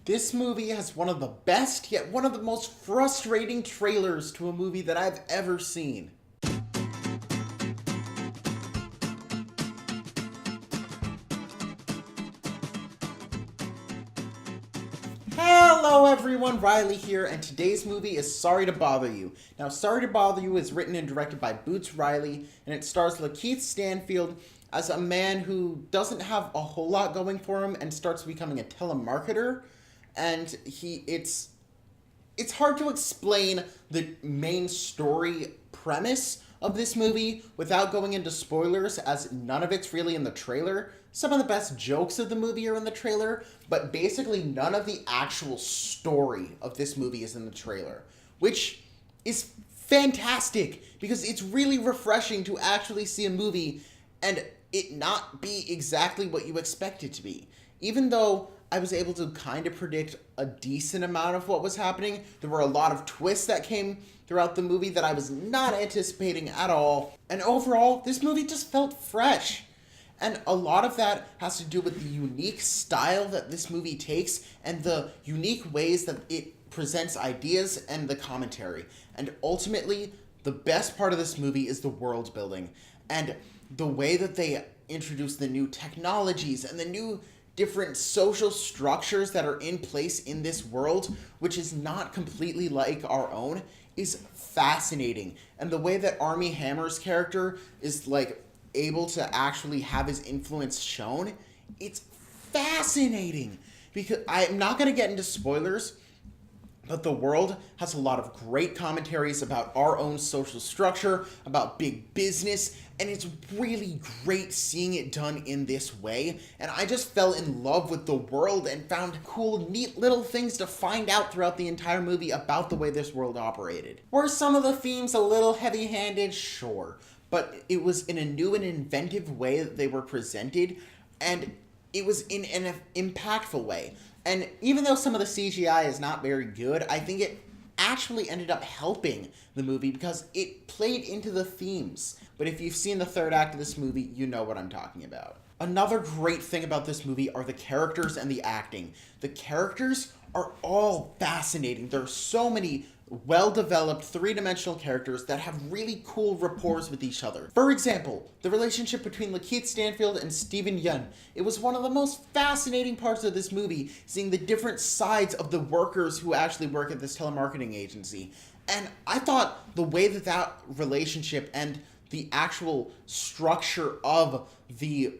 This movie has one of the best, yet one of the most frustrating trailers to a movie that I've ever seen. Hello everyone, Riley here, and today's movie is Sorry to Bother You. Now, Sorry to Bother You is written and directed by Boots Riley, and it stars Lakeith Stanfield as a man who doesn't have a whole lot going for him and starts becoming a telemarketer. And it's hard to explain the main story premise of this movie without going into spoilers, as none of it's really in the trailer. Some of the best jokes of the movie are in the trailer, but basically none of the actual story of this movie is in the trailer, which is fantastic because it's really refreshing to actually see a movie and it not be exactly what you expect it to be. Even though I was able to kind of predict a decent amount of what was happening, there were a lot of twists that came throughout the movie that I was not anticipating at all. And overall, this movie just felt fresh. And a lot of that has to do with the unique style that this movie takes and the unique ways that it presents ideas and the commentary. And ultimately, the best part of this movie is the world building and the way that they introduce the new technologies and the new different social structures that are in place in this world, which is not completely like our own, is fascinating. And the way that Armie Hammer's character is able to actually have his influence shown, it's fascinating. Because I'm not going to get into spoilers, but the world has a lot of great commentaries about our own social structure, about big business, and it's really great seeing it done in this way. And I just fell in love with the world and found cool, neat little things to find out throughout the entire movie about the way this world operated. Were some of the themes a little heavy-handed? Sure. But it was in a new and inventive way that they were presented, and it was in an impactful way. And even though some of the CGI is not very good, I think it actually ended up helping the movie because it played into the themes. But if you've seen the third act of this movie, you know what I'm talking about. Another great thing about this movie are the characters and the acting. The characters are all fascinating. There are so many well-developed three-dimensional characters that have really cool rapports with each other. For example, the relationship between Lakeith Stanfield and Steven Yeun. It was one of the most fascinating parts of this movie, seeing the different sides of the workers who actually work at this telemarketing agency. And I thought the way that that relationship and the actual structure of the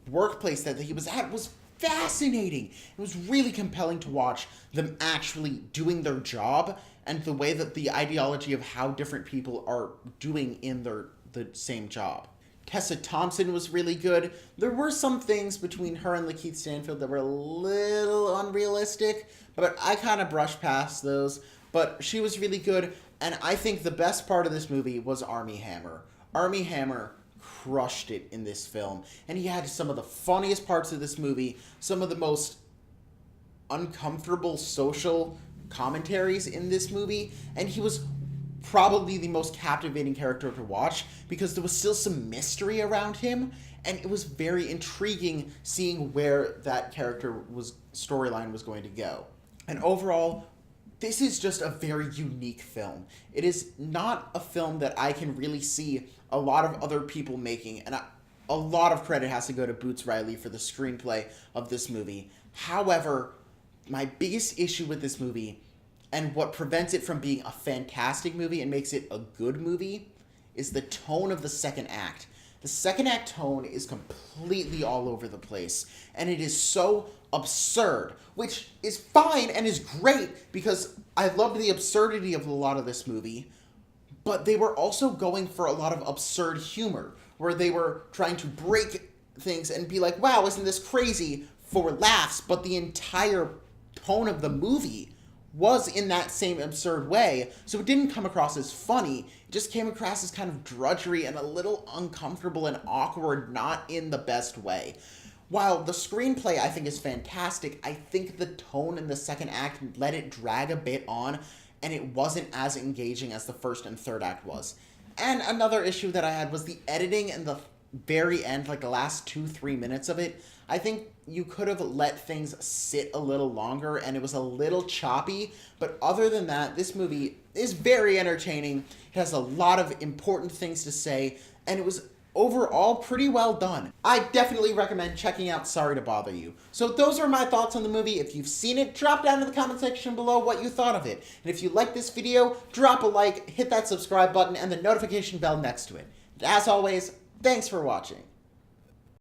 workplace that he was at was fascinating. It was really compelling to watch them actually doing their job and the way that the ideology of how different people are doing in the same job. Tessa Thompson was really good. There were some things between her and Lakeith Stanfield that were a little unrealistic, but I kind of brushed past those. But she was really good, and I think the best part of this movie was Armie Hammer. Armie Hammer crushed it in this film, and he had some of the funniest parts of this movie, some of the most uncomfortable social commentaries in this movie, and he was probably the most captivating character to watch because there was still some mystery around him, and it was very intriguing seeing where that storyline was going to go. And overall, this is just a very unique film. It is not a film that I can really see a lot of other people making, and a lot of credit has to go to Boots Riley for the screenplay of this movie. However, my biggest issue with this movie, and what prevents it from being a fantastic movie and makes it a good movie, is the tone of the second act. The second act tone is completely all over the place, and it is so absurd, which is fine and is great because I loved the absurdity of a lot of this movie, but they were also going for a lot of absurd humor, where they were trying to break things and be like, wow, isn't this crazy, for laughs, but the entire tone of the movie was in that same absurd way, so it didn't come across as funny. It just came across as kind of drudgery and a little uncomfortable and awkward, not in the best way. While the screenplay I think is fantastic, I think the tone in the second act let it drag a bit on, and it wasn't as engaging as the first and third act was. And another issue that I had was the editing and the very end, like the last 2-3 minutes of it. I think you could have let things sit a little longer and it was a little choppy. But other than that, this movie is very entertaining. It has a lot of important things to say, and it was overall pretty well done. I definitely recommend checking out Sorry to Bother You. So those are my thoughts on the movie. If you've seen it, drop down in the comment section below what you thought of it. And if you like this video, drop a like, hit that subscribe button, and the notification bell next to it. And as always, thanks for watching.